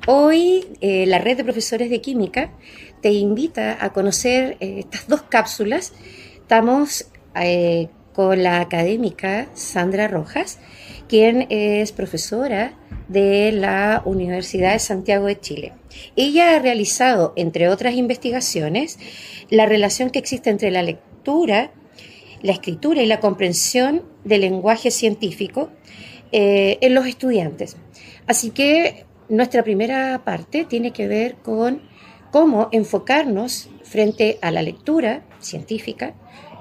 Hoy la red de profesores de química te invita a conocer estas dos cápsulas. Estamos con la académica Sandra Rojas, quien es profesora de la Universidad de Santiago de Chile. Ella ha realizado, entre otras investigaciones, la relación que existe entre la lectura, la escritura y la comprensión del lenguaje científico en los estudiantes. Así que nuestra primera parte tiene que ver con cómo enfocarnos frente a la lectura científica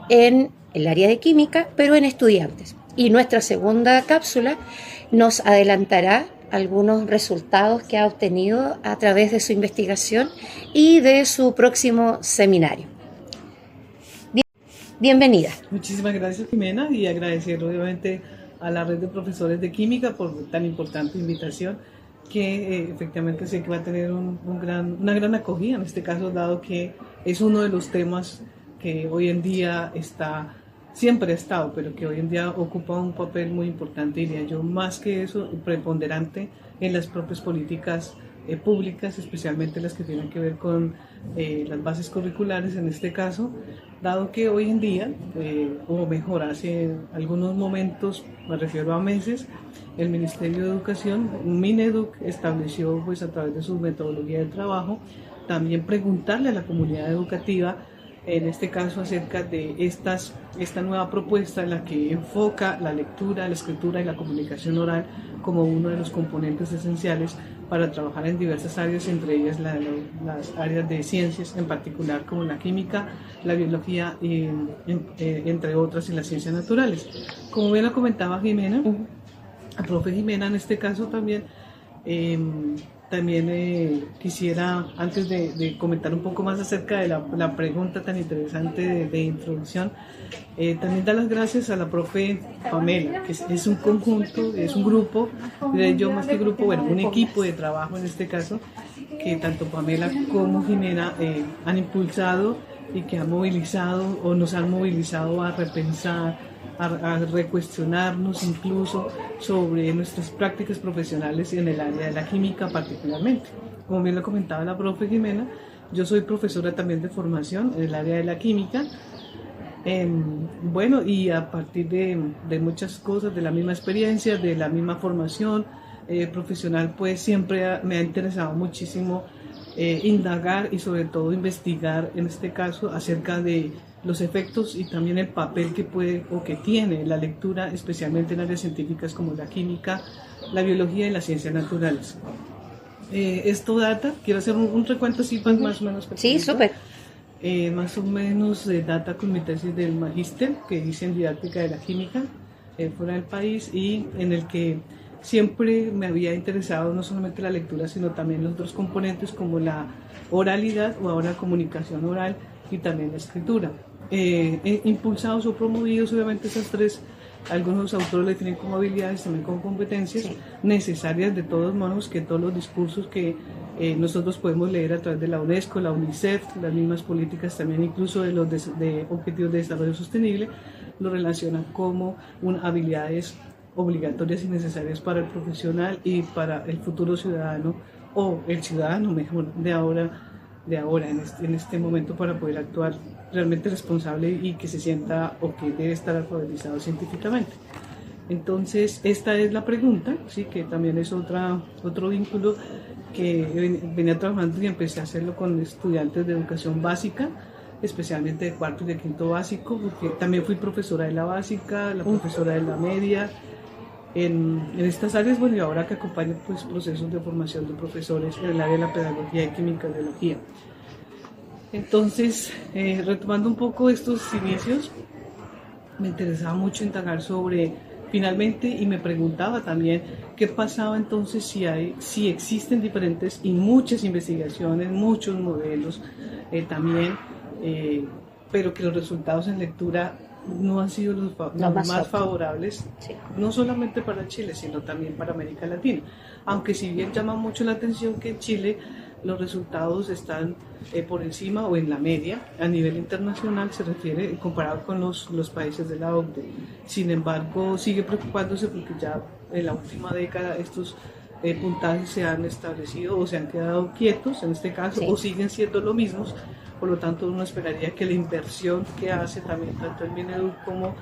en el área de química, pero en estudiantes. Y nuestra segunda cápsula nos adelantará algunos resultados que ha obtenido a través de su investigación y de su próximo seminario. Bienvenida. Muchísimas gracias, Jimena, y agradecer obviamente a la red de profesores de química por tan importante invitación que efectivamente sé que va a tener una gran acogida en este caso, dado que es uno de los temas que hoy en día siempre ha estado, pero que hoy en día ocupa un papel muy importante, diría yo, más que eso, preponderante en las propias políticas públicas, especialmente las que tienen que ver con las bases curriculares en este caso, dado que hoy en día, o mejor, hace algunos momentos, me refiero a meses, el Ministerio de Educación, Mineduc, estableció pues a través de su metodología de trabajo también preguntarle a la comunidad educativa, en este caso acerca de esta nueva propuesta en la que enfoca la lectura, la escritura y la comunicación oral como uno de los componentes esenciales para trabajar en diversas áreas, entre ellas las áreas de ciencias, en particular como la química, la biología, entre otras, y las ciencias naturales. Como bien lo comentaba Jimena, la profe Jimena en este caso también, quisiera, antes de comentar un poco más acerca de la pregunta tan interesante de introducción, también dar las gracias a la profe Pamela, que es un conjunto, es un grupo, diré yo más que grupo, bueno, un equipo de trabajo en este caso, que tanto Pamela como Jimena han impulsado y que han movilizado o nos han movilizado a repensar, a recuestionarnos incluso sobre nuestras prácticas profesionales en el área de la química particularmente. Como bien lo comentaba la profe Jimena, yo soy profesora también de formación en el área de la química. Bueno, y a partir de muchas cosas, de la misma experiencia, de la misma formación profesional, pues siempre me ha interesado muchísimo indagar y sobre todo investigar, en este caso, acerca de los efectos y también el papel que puede o que tiene la lectura, especialmente en áreas científicas como la química, la biología y las ciencias naturales. Esto data, quiero hacer un recuento así más o menos. Sí, súper. Más o menos data con mi tesis del magíster que hice en didáctica de la química fuera del país, y en el que siempre me había interesado no solamente la lectura, sino también los otros componentes como la oralidad o ahora comunicación oral y también la escritura. Impulsados o promovidos obviamente esas tres, algunos autores lo definen como habilidades, también como competencias necesarias de todos modos, que todos los discursos que nosotros podemos leer a través de la UNESCO, la UNICEF, las mismas políticas también incluso de los de Objetivos de Desarrollo Sostenible, lo relacionan como habilidades obligatorias y necesarias para el profesional y para el futuro ciudadano, o el ciudadano mejor de ahora en este momento, para poder actuar realmente responsable y que se sienta o que debe estar alfabetizado científicamente. Entonces, esta es la pregunta, ¿sí? Que también es otro vínculo que venía trabajando y empecé a hacerlo con estudiantes de educación básica, especialmente de cuarto y de quinto básico, porque también fui profesora de la básica, la profesora de la media, en estas áreas, bueno, y ahora que acompaño pues procesos de formación de profesores en el área de la pedagogía y química y biología. Entonces, retomando un poco estos inicios, me interesaba mucho indagar sobre, finalmente, y me preguntaba también qué pasaba entonces si existen diferentes y muchas investigaciones, muchos modelos también, pero que los resultados en lectura no han sido los más favorables, no solamente para Chile, sino también para América Latina. Aunque si bien llama mucho la atención que en Chile los resultados están por encima o en la media a nivel internacional, se refiere comparado con los países de la OCDE. Sin embargo, sigue preocupándose porque ya en la última década estos puntajes se han establecido o se han quedado quietos en este caso, Sí. o siguen siendo lo mismos. Por lo tanto, uno esperaría que la inversión que hace también tanto el Mineduc como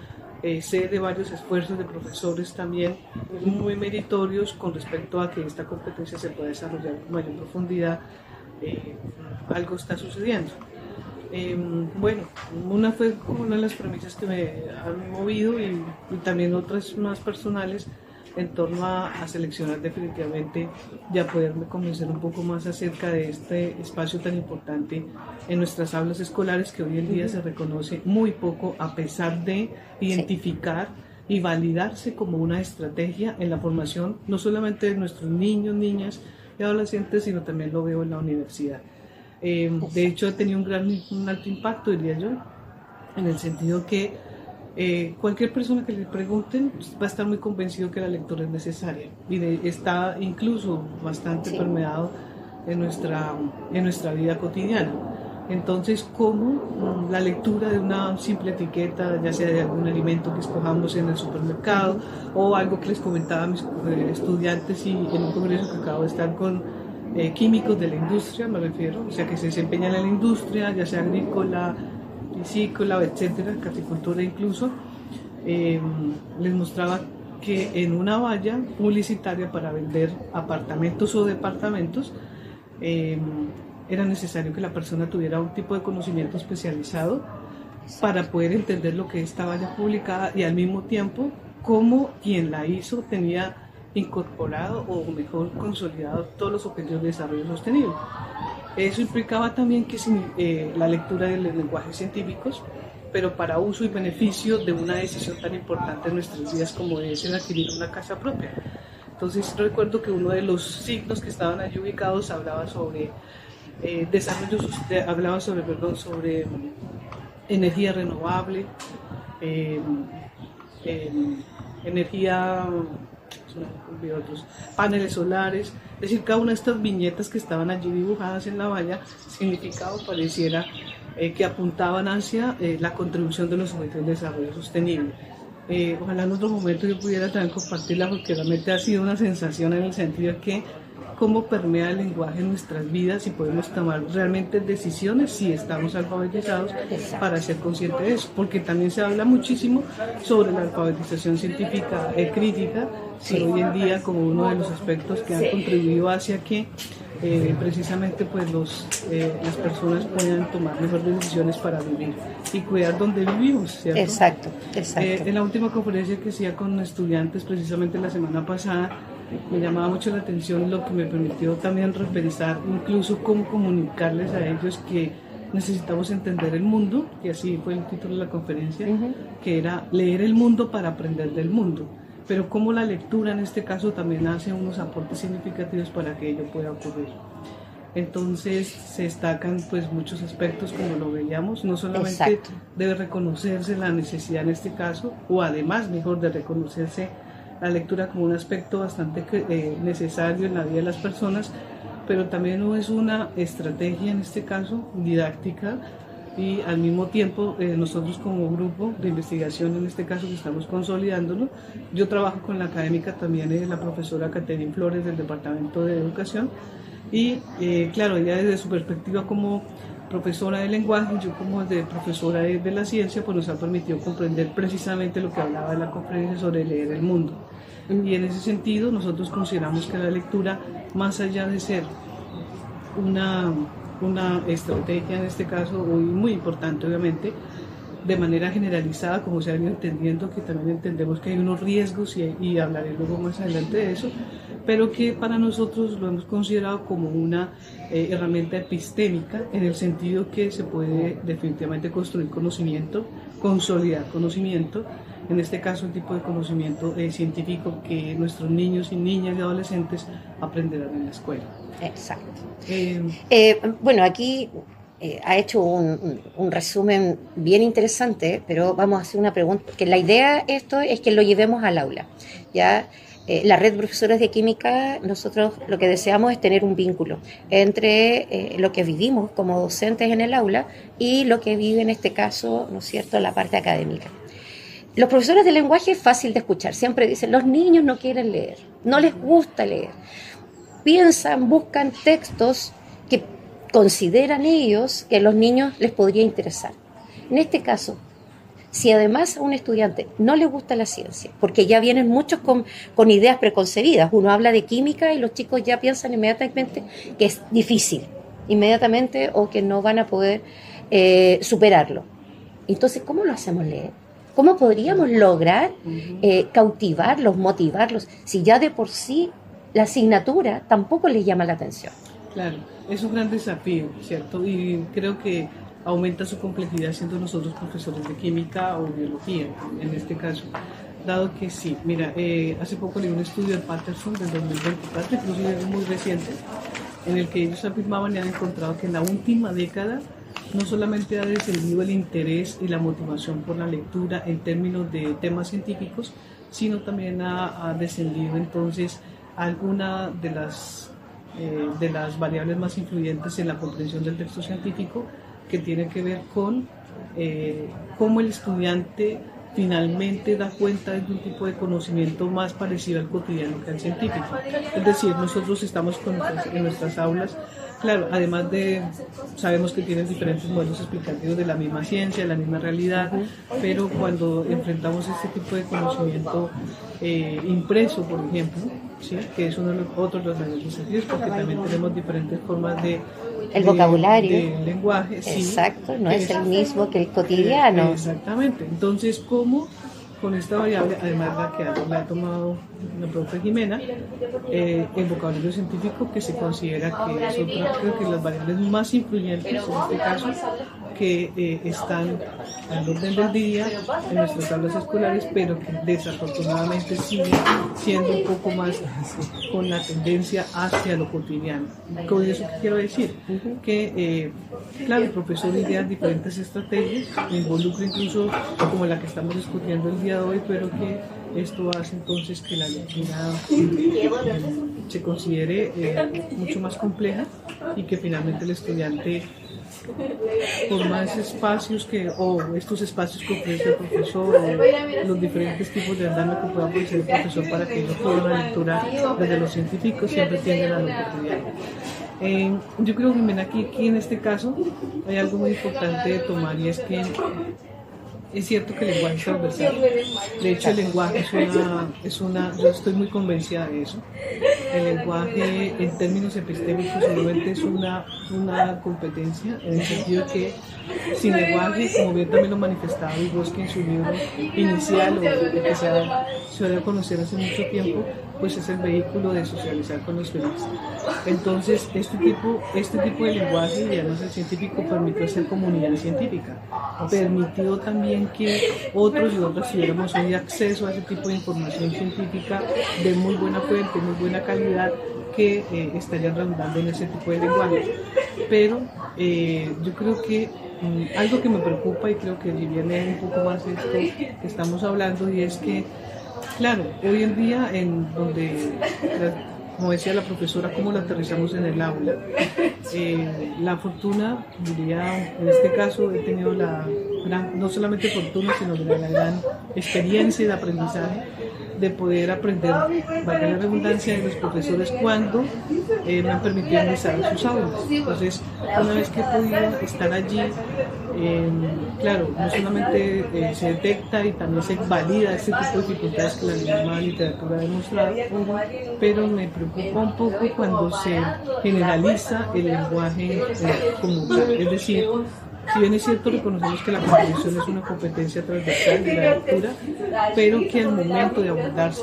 sé de varios esfuerzos de profesores también muy meritorios con respecto a que esta competencia se pueda desarrollar con mayor profundidad. Algo está sucediendo. Bueno, una fue como una de las premisas que me han movido y también otras más personales en torno a seleccionar definitivamente y a poderme convencer un poco más acerca de este espacio tan importante en nuestras aulas escolares que hoy en día se reconoce muy poco a pesar de identificar y validarse como una estrategia en la formación no solamente de nuestros niños, niñas y adolescentes, sino también lo veo en la universidad. De hecho, ha tenido un alto impacto, diría yo, en el sentido que cualquier persona que le pregunten va a estar muy convencido que la lectura es necesaria y está incluso bastante permeado en nuestra vida cotidiana. Entonces, ¿cómo la lectura de una simple etiqueta, ya sea de algún alimento que escojamos en el supermercado o algo que les comentaba a mis estudiantes y en un congreso que acabo de estar con químicos de la industria, me refiero, o sea, que se desempeñan en la industria, ya sea agrícola, piscícola, etcétera, caficultura incluso, les mostraba que en una valla publicitaria para vender apartamentos o departamentos era necesario que la persona tuviera un tipo de conocimiento especializado para poder entender lo que esta valla publicada y al mismo tiempo cómo quien la hizo tenía incorporado o mejor consolidado todos los objetivos de desarrollo sostenible. Eso implicaba también que la lectura de los lenguajes científicos, pero para uso y beneficio de una decisión tan importante en nuestros días como es el adquirir una casa propia. Entonces recuerdo que uno de los signos que estaban allí ubicados hablaba sobre sobre energía renovable, energía, otros paneles solares, es decir, cada una de estas viñetas que estaban allí dibujadas en la valla significaba o pareciera que apuntaban hacia la contribución de los objetivos de desarrollo sostenible. Ojalá en otro momento yo pudiera también compartirla porque realmente ha sido una sensación en el sentido de que cómo permea el lenguaje en nuestras vidas y podemos tomar realmente decisiones si estamos alfabetizados. Exacto. Para ser conscientes de eso, porque también se habla muchísimo sobre la alfabetización científica crítica, sí, hoy en día como uno de los aspectos que han contribuido hacia que precisamente pues las personas puedan tomar mejores decisiones para vivir y cuidar donde vivimos, ¿cierto? Exacto, exacto. En la última conferencia que hacía con estudiantes precisamente la semana pasada me llamaba mucho la atención lo que me permitió también repensar incluso cómo comunicarles a ellos que necesitamos entender el mundo, y así fue el título de la conferencia, que era leer el mundo para aprender del mundo, pero cómo la lectura en este caso también hace unos aportes significativos para que ello pueda ocurrir. Entonces se destacan pues muchos aspectos como lo veíamos, no solamente exacto, debe reconocerse la necesidad en este caso, o además mejor de reconocerse la lectura como un aspecto bastante necesario en la vida de las personas, pero también no es una estrategia en este caso didáctica y al mismo tiempo nosotros como grupo de investigación en este caso que estamos consolidándolo, yo trabajo con la académica también la profesora Catherine Flores del Departamento de Educación y claro, ella desde su perspectiva como profesora de lenguaje, yo como de profesora de la ciencia, pues nos ha permitido comprender precisamente lo que hablaba en la conferencia sobre leer el mundo. Y en ese sentido nosotros consideramos que la lectura, más allá de ser una estrategia en este caso, muy importante obviamente, de manera generalizada, como se ha ido entendiendo, que también entendemos que hay unos riesgos y hablaré luego más adelante de eso, pero que para nosotros lo hemos considerado como una herramienta epistémica, en el sentido que se puede definitivamente construir conocimiento, consolidar conocimiento, en este caso el tipo de conocimiento científico que nuestros niños y niñas y adolescentes aprenderán en la escuela. Exacto. Bueno, aquí ha hecho un resumen bien interesante, pero vamos a hacer una pregunta, porque la idea esto es que lo llevemos al aula, ¿ya? La red de profesores de química, nosotros lo que deseamos es tener un vínculo entre lo que vivimos como docentes en el aula y lo que vive en este caso, ¿no es cierto?, la parte académica. Los profesores de lenguaje es fácil de escuchar, siempre dicen, los niños no quieren leer, no les gusta leer. Piensan, buscan textos que consideran ellos que a los niños les podría interesar. En este caso, si además a un estudiante no le gusta la ciencia, porque ya vienen muchos con ideas preconcebidas, uno habla de química y los chicos ya piensan inmediatamente que es difícil, inmediatamente, o que no van a poder superarlo. Entonces, ¿cómo lo hacemos leer? ¿Cómo podríamos lograr cautivarlos, motivarlos, si ya de por sí la asignatura tampoco les llama la atención? Claro, es un gran desafío, ¿cierto? Y creo que aumenta su complejidad siendo nosotros profesores de química o biología, en este caso. Dado que sí, mira, hace poco leí un estudio de Patterson del 2024, inclusive es muy reciente, en el que ellos afirmaban y han encontrado que en la última década no solamente ha descendido el interés y la motivación por la lectura en términos de temas científicos, sino también ha descendido entonces alguna de las variables más influyentes en la comprensión del texto científico, que tiene que ver con cómo el estudiante finalmente da cuenta de un tipo de conocimiento más parecido al cotidiano que al científico. Es decir, nosotros estamos en nuestras aulas, claro, además de, sabemos que tienen diferentes modelos explicativos de la misma ciencia, de la misma realidad, pero cuando enfrentamos este tipo de conocimiento impreso, por ejemplo, ¿sí?, que es uno de los otros los mayores desafíos, porque también tenemos diferentes formas de vocabulario, de lenguaje, sí, exacto, no es el mismo que el cotidiano. Exactamente. Entonces, ¿cómo con esta variable, además la ha tomado la profe Jimena, el vocabulario científico, que se considera que es otra, creo que las variables más influyentes en este caso, que están al orden del día en nuestras aulas escolares, pero que desafortunadamente siguen siendo un poco más con la tendencia hacia lo cotidiano. Con eso, ¿qué quiero decir? Que, claro, el profesor idea diferentes estrategias, involucra incluso como la que estamos discutiendo el día de hoy, pero que esto hace entonces que la lectura se considere mucho más compleja, y que finalmente el estudiante, por más espacios o estos espacios que ofrece el profesor, o los diferentes tipos de andamio que pueda ofrecer el profesor para que ellos puedan una lectura desde los científicos, siempre tienden a lo cotidiano. Yo creo que aquí en este caso hay algo muy importante de tomar, y es que es cierto que el lenguaje es transversal. De hecho, el lenguaje yo estoy muy convencida de eso. El lenguaje, en términos epistémicos, solamente es una competencia, en el sentido que sin lenguaje, como bien también lo manifestaba Vygotsky en su libro inicial, o que se dio a conocer hace mucho tiempo, pues es el vehículo de socializar con los demás. Entonces, este tipo de lenguaje, y además el científico, permitió hacer comunidad científica, permitió también que otros y otras tuviéramos hoy acceso a ese tipo de información científica de muy buena fuente, muy buena calidad, que estarían redundando en ese tipo de lenguaje. Pero yo creo que algo que me preocupa, y creo que viene un poco más esto que estamos hablando, y es que, claro, hoy en día, en donde, como decía la profesora, cómo lo aterrizamos en el aula. La fortuna, diría, en este caso he tenido la gran, no solamente fortuna, sino la gran experiencia de aprendizaje, de poder aprender, valga la redundancia, de los profesores cuando me han permitido ingresar a sus aulas. Entonces, una vez que he podido estar allí, claro, no solamente se detecta y también se valida este tipo de dificultades que la misma literatura ha demostrado, pero me preocupa un poco cuando se generaliza el lenguaje común. Es decir, si bien es cierto, reconocemos que la comprensión es una competencia transversal de la lectura, pero que al momento de abordarse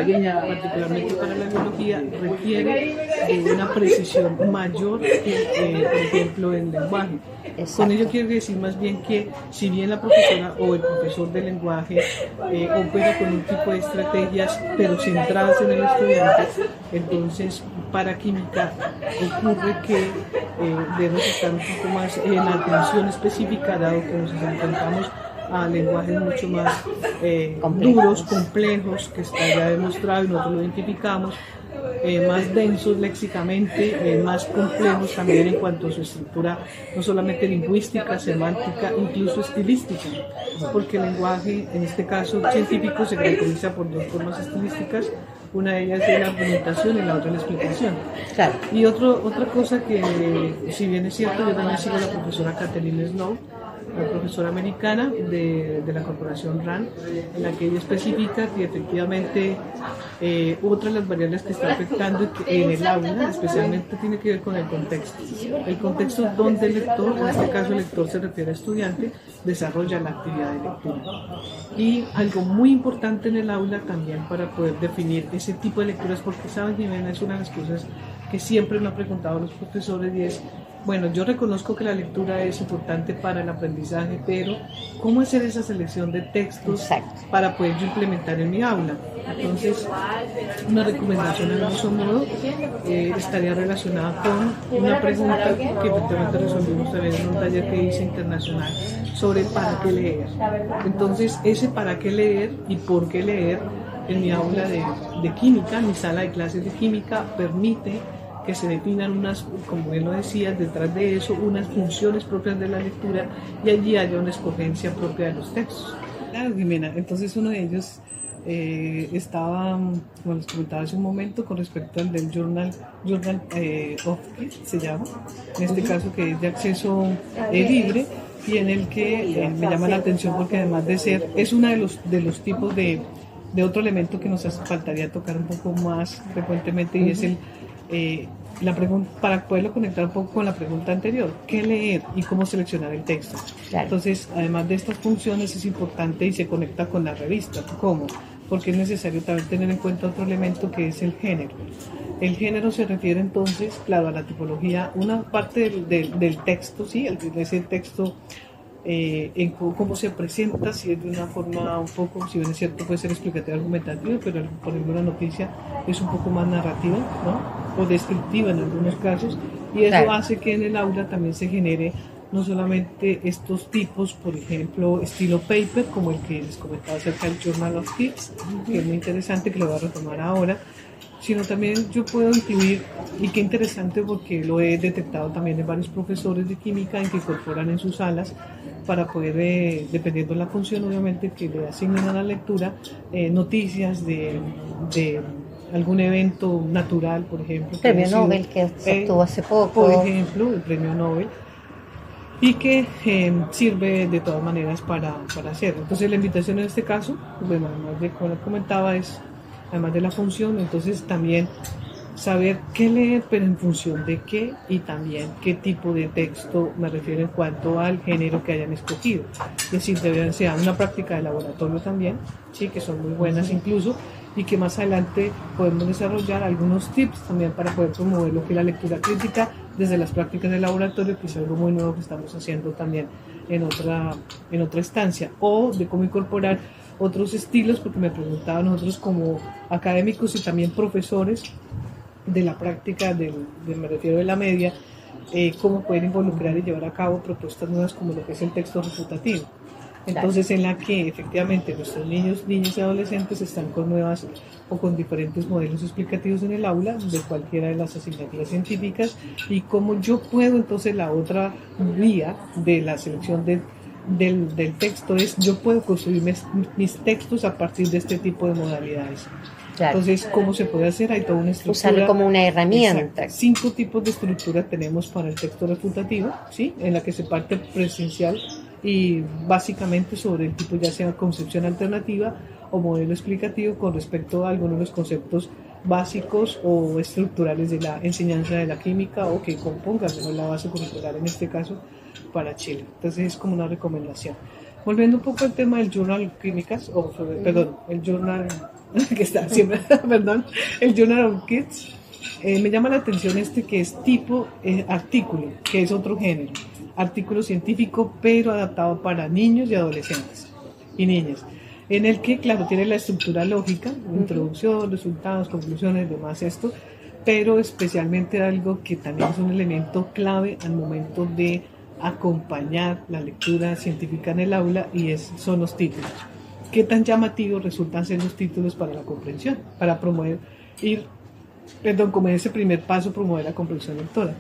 particularmente para la biología, requiere de una precisión mayor que, por ejemplo, en lenguaje. Exacto. Con ello quiero decir más bien que, si bien la profesora o el profesor de lenguaje opera con un tipo de estrategias, pero centradas en el estudiante, entonces para química ocurre que debemos estar un poco más en atención específica, dado que nos encontramos a lenguajes mucho más Complejos. duros, complejos, que está ya demostrado y nosotros lo identificamos, más densos léxicamente, más complejos también en cuanto a su estructura, no solamente lingüística, semántica, incluso estilística, porque el lenguaje, en este caso científico, se caracteriza por dos formas estilísticas, una de ellas es la argumentación y la otra la explicación. Claro. Y otra cosa que, si bien es cierto, yo también sigo a la profesora Catherine Snow, la profesora americana de la corporación RAND, en la que ella especifica que efectivamente otra de las variables que está afectando en el aula, especialmente tiene que ver con el contexto. El contexto donde el lector, en este caso el lector se refiere a estudiante, desarrolla la actividad de lectura. Y algo muy importante en el aula también para poder definir ese tipo de lecturas, porque saben, Jimena, es una de las cosas que siempre me han preguntado los profesores y es, bueno, yo reconozco que la lectura es importante para el aprendizaje, pero ¿cómo hacer esa selección de textos para poder yo implementar en mi aula? Entonces, una recomendación en grosso modo estaría relacionada con una pregunta que efectivamente resolvimos también en un taller que hice internacional sobre para qué leer. Entonces, ese para qué leer y por qué leer en mi aula de química, mi sala de clases de química, permite que se definan unas, como bien lo decías, detrás de eso, unas funciones propias de la lectura y allí haya una escogencia propia de los textos. Claro, Jimena, entonces uno de ellos estaba, como les comentaba hace un momento, con respecto al del Journal of Kids, se llama, en este caso que es de acceso libre y en el que me llama la atención porque además de ser, es uno de los tipos de otro elemento que nos faltaría tocar un poco más frecuentemente y es la pregunta, para poderlo conectar un poco con la pregunta anterior, ¿qué leer y cómo seleccionar el texto? Claro. Entonces, además de estas funciones es importante y se conecta con la revista. ¿Cómo? Porque es necesario también tener en cuenta otro elemento que es el género. El género se refiere entonces, claro, a la tipología, una parte del texto, sí, ese texto en cómo se presenta, si es de una forma un poco, si bien es cierto, puede ser explicativa, argumentativa, pero por ejemplo la noticia es un poco más narrativa, ¿no? O descriptiva en algunos casos, y eso hace que en el aula también se genere no solamente estos tipos, por ejemplo, estilo paper, como el que les comentaba acerca del Journal of Kids, que es muy interesante, que lo voy a retomar ahora, sino también yo puedo incluir, y qué interesante porque lo he detectado también en varios profesores de química en que incorporan en sus salas para poder, dependiendo de la función obviamente que le asignen a la lectura, noticias de algún evento natural, por ejemplo. Premio Nobel que se obtuvo hace poco. Por ejemplo, el premio Nobel. Y que sirve de todas maneras para hacerlo. Entonces la invitación en este caso, bueno, además de como comentaba, es además de la función, entonces también saber qué leer, pero en función de qué y también qué tipo de texto, me refiero en cuanto al género que hayan escogido. Es decir, deberían ser una práctica de laboratorio también, sí, que son muy buenas incluso, y que más adelante podemos desarrollar algunos tips también para poder promover lo que es la lectura crítica desde las prácticas de laboratorio, que es algo muy nuevo que estamos haciendo también en otra instancia, o de cómo incorporar otros estilos, porque me preguntaban nosotros como académicos y también profesores de la práctica me refiero de la media, cómo poder involucrar y llevar a cabo propuestas nuevas como lo que es el texto refutativo. Entonces, en la que efectivamente nuestros niños y adolescentes están con nuevas o con diferentes modelos explicativos en el aula de cualquiera de las asignaturas científicas, y cómo yo puedo entonces, la otra vía de la selección del texto es, yo puedo construir mis textos a partir de este tipo de modalidades. Claro. Entonces, ¿cómo se puede hacer? Hay toda una estructura. Usarlo como una herramienta. Exacto. 5 tipos de estructura tenemos para el texto refutativo, ¿sí? En la que se parte presencial y básicamente sobre el tipo, ya sea concepción alternativa o modelo explicativo con respecto a algunos de los conceptos básicos o estructurales de la enseñanza de la química o que compongan la base curricular en este caso para Chile. Entonces es como una recomendación. Volviendo un poco al tema del Journal of Químicas, el Journal que está siempre, el Journal of Kids, me llama la atención que es tipo artículo, que es otro género, artículo científico pero adaptado para niños y adolescentes y niñas, en el que claro tiene la estructura lógica, introducción, resultados, conclusiones, demás esto, pero especialmente algo que también es un elemento clave al momento de acompañar la lectura científica en el aula y son los títulos. ¿Qué tan llamativos resultan ser los títulos para la comprensión? Para promover, como ese primer paso, promover la comprensión lectora.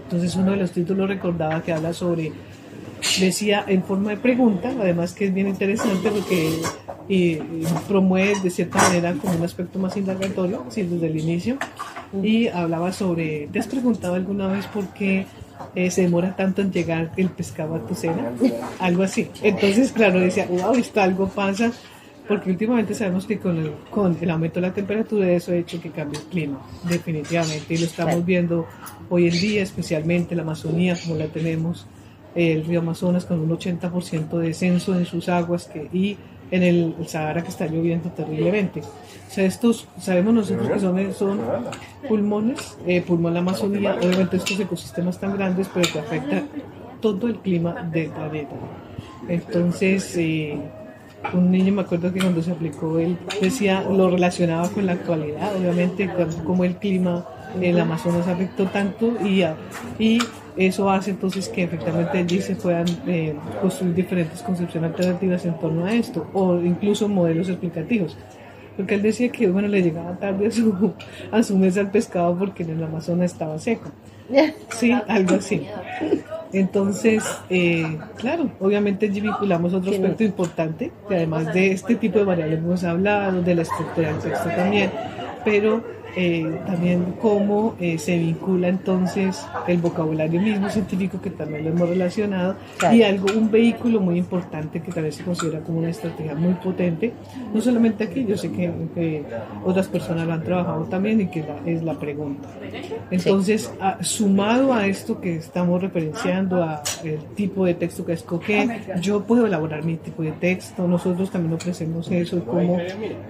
Entonces uno de los títulos recordaba que habla sobre, decía en forma de pregunta, además que es bien interesante porque promueve de cierta manera como un aspecto más indagatorio, sí, desde el inicio, y hablaba sobre, ¿te has preguntado alguna vez por qué se demora tanto en llegar el pescado a tu cena? Algo así. Entonces, claro, decía, wow, algo pasa, porque últimamente sabemos que con el aumento de la temperatura eso ha hecho que cambie el clima, definitivamente, y lo estamos viendo hoy en día, especialmente la Amazonía, como la tenemos, el río Amazonas con un 80% de descenso en sus aguas y en el Sahara que está lloviendo terriblemente. O sea, estos, sabemos nosotros que son pulmones, pulmón la Amazonía, obviamente estos ecosistemas tan grandes, pero que afecta todo el clima del planeta. Entonces, un niño, me acuerdo que cuando se aplicó, él decía, lo relacionaba con la actualidad, obviamente, como el clima en el Amazonas afectó tanto y eso hace entonces que efectivamente allí se puedan construir diferentes concepciones alternativas en torno a esto, o incluso modelos explicativos. Porque él decía que, bueno, le llegaba tarde a su mesa el pescado porque en el Amazonas estaba seco. Sí, algo así. Entonces, claro, obviamente allí vinculamos otro aspecto importante, que además de este tipo de variables hemos hablado, de la estructura del texto también, pero también cómo se vincula entonces el vocabulario mismo científico, que también lo hemos relacionado, claro, y un vehículo muy importante que también se considera como una estrategia muy potente, no solamente aquí, yo sé que otras personas lo han trabajado también, y que es la pregunta. Entonces, sumado a esto que estamos referenciando, a el tipo de texto que escoge, yo puedo elaborar mi tipo de texto, nosotros también ofrecemos eso, y cómo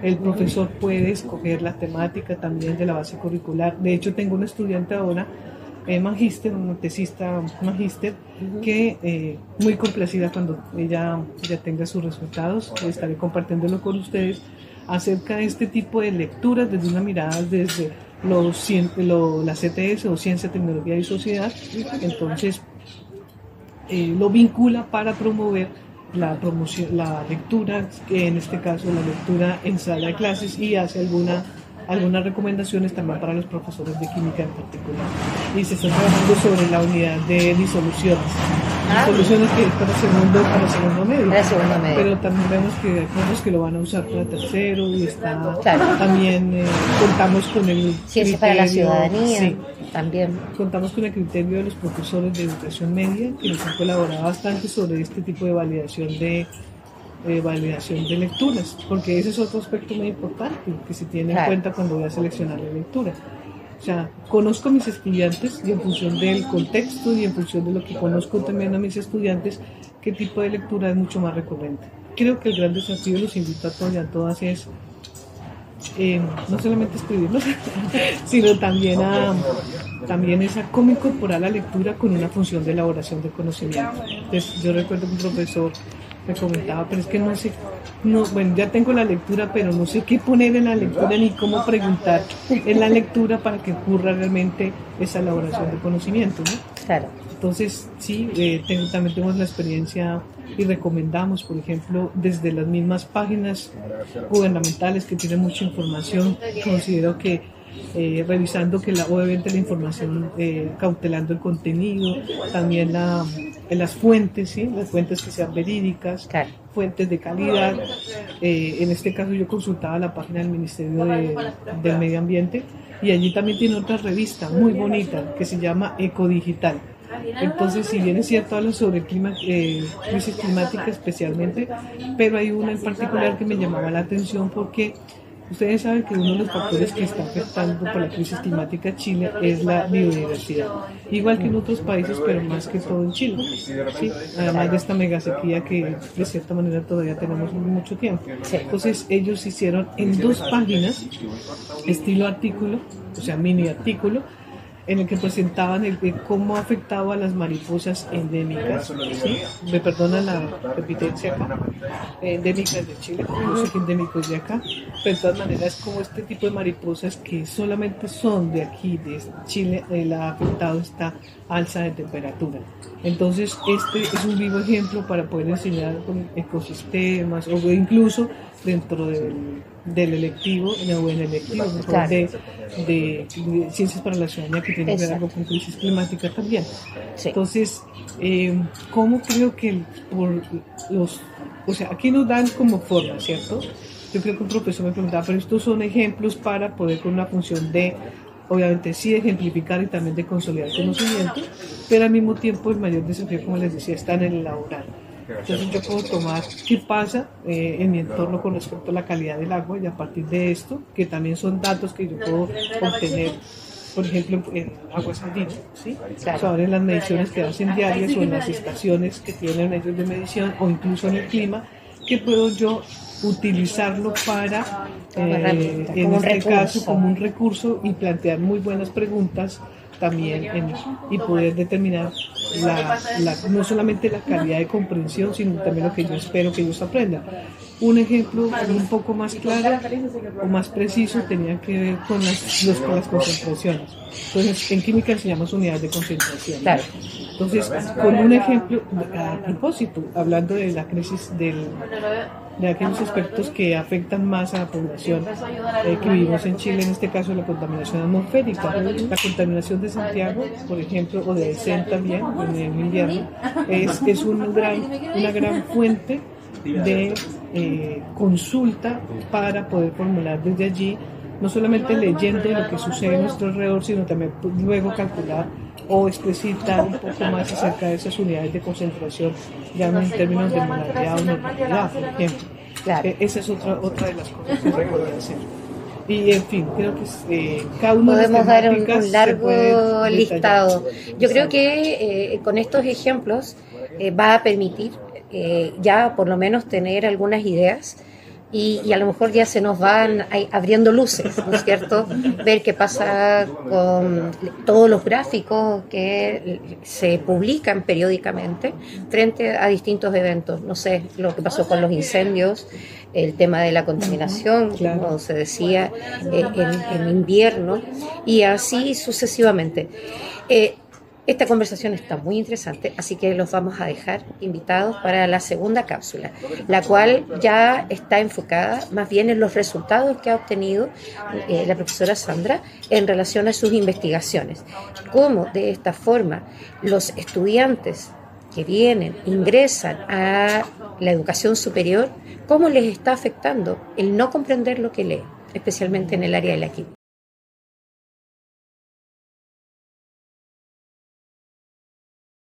el profesor puede escoger la temática también de la base curricular. De hecho, tengo una estudiante ahora, magíster, una tesista magíster, que muy complacida cuando ella ya tenga sus resultados, estaré compartiéndolo con ustedes, acerca de este tipo de lecturas desde una mirada desde la CTS o Ciencia, Tecnología y Sociedad. Entonces lo vincula para promover la lectura, en este caso la lectura en sala de clases, y hace algunas recomendaciones también para los profesores de química en particular. Y se está trabajando sobre la unidad de disoluciones. Disoluciones que es para segundo medio. Pero también vemos que hay profesores que lo van a usar para tercero, y está también contamos con el Ciencia para la ciudadanía. Sí. También contamos con el criterio de los profesores de educación media, que nos han colaborado bastante sobre este tipo de validación de lecturas, porque ese es otro aspecto muy importante que se tiene en cuenta cuando voy a seleccionar la lectura. O sea, conozco a mis estudiantes, y en función del contexto y en función de lo que conozco también a mis estudiantes, qué tipo de lectura es mucho más recurrente. Creo que el gran desafío, los invito a todos y a todas, es no solamente escribirlos, sino también es a cómo incorporar la lectura con una función de elaboración de conocimiento. Entonces, yo recuerdo que un profesor me comentaba, pero es que bueno, ya tengo la lectura, pero no sé qué poner en la lectura ni cómo preguntar en la lectura para que ocurra realmente esa elaboración de conocimiento, ¿no? Claro. Entonces, sí, también tenemos la experiencia y recomendamos, por ejemplo, desde las mismas páginas gubernamentales que tienen mucha información. Considero que revisando que obviamente la información, cautelando el contenido, también las fuentes, ¿sí? Las fuentes que sean verídicas, claro, fuentes de calidad. En este caso yo consultaba la página del Ministerio del Medio Ambiente, y allí también tiene otra revista muy bonita que se llama Ecodigital. Entonces, si bien es cierto, hablan sobre el clima, crisis climática especialmente, pero hay una en particular que me llamaba la atención, porque ustedes saben que uno de los factores que está afectando por la crisis climática a Chile es la biodiversidad, igual que en otros países, pero más que todo en Chile, ¿sí? Además de esta mega sequía que de cierta manera todavía tenemos mucho tiempo. Entonces ellos hicieron en 2 páginas, estilo artículo, o sea, mini artículo, en el que presentaban cómo ha afectado a las mariposas endémicas, ¿sí? Me perdonan la repitencia acá, endémicas de Chile, no sé qué endémicos de acá, pero de todas maneras como este tipo de mariposas que solamente son de aquí, de Chile, ha afectado esta alza de temperatura. Entonces este es un vivo ejemplo para poder enseñar con ecosistemas o incluso dentro del electivo, o en el electivo Claro. de ciencias para la ciudadanía que tiene que ver algo con crisis climática también. Sí. Entonces, ¿cómo creo que o sea, aquí nos dan como forma, ¿cierto? Yo creo que un profesor me preguntaba, pero estos son ejemplos para poder con una función de, obviamente sí, ejemplificar y también de consolidar conocimiento, pero al mismo tiempo el mayor desafío, como les decía, está en el laboral. Entonces yo puedo tomar qué pasa en mi entorno con respecto a la calidad del agua y a partir de esto, que también son datos que yo puedo obtener, por ejemplo, en aguas andinas, ¿sí? Claro. O sea, ahora en las mediciones que hacen diarias o en las estaciones que tienen ellos de medición o incluso en el clima, que puedo yo utilizarlo para, en este caso, como un recurso y plantear muy buenas preguntas también y poder determinar no solamente la calidad de comprensión, sino también lo que yo espero que ellos aprendan. Un ejemplo un poco más claro o más preciso tenía que ver con las concentraciones. Entonces, en química enseñamos unidades de concentración. Claro. Entonces, con un ejemplo, a propósito, hablando de la crisis de aquellos aspectos que afectan más a la población que vivimos en Chile, en este caso la contaminación atmosférica. La contaminación de Santiago, por ejemplo, o de Aysén también, en el invierno, es una gran fuente de consulta para poder formular desde allí, no solamente leyendo lo que sucede a nuestro alrededor, sino también luego calcular o explicitar un poco más acerca de esas unidades de concentración, ya en términos de molalidad o normalidad, por ejemplo. Claro. Esa es otra de las cosas que se puede hacer. Y en fin, creo que cada una de las Podemos dar temáticas un largo se puede listado. Yo creo Exacto. que con estos ejemplos va a permitir ya por lo menos tener algunas ideas y a lo mejor ya se nos van abriendo luces, ¿no es cierto? Ver qué pasa con todos los gráficos que se publican periódicamente frente a distintos eventos. No sé, lo que pasó con los incendios, el tema de la contaminación, Claro. como se decía, en invierno, y así sucesivamente. Esta conversación está muy interesante, así que los vamos a dejar invitados para la segunda cápsula, la cual ya está enfocada más bien en los resultados que ha obtenido la profesora Sandra en relación a sus investigaciones. Cómo de esta forma los estudiantes que vienen, ingresan a la educación superior, cómo les está afectando el no comprender lo que leen, especialmente en el área de la química.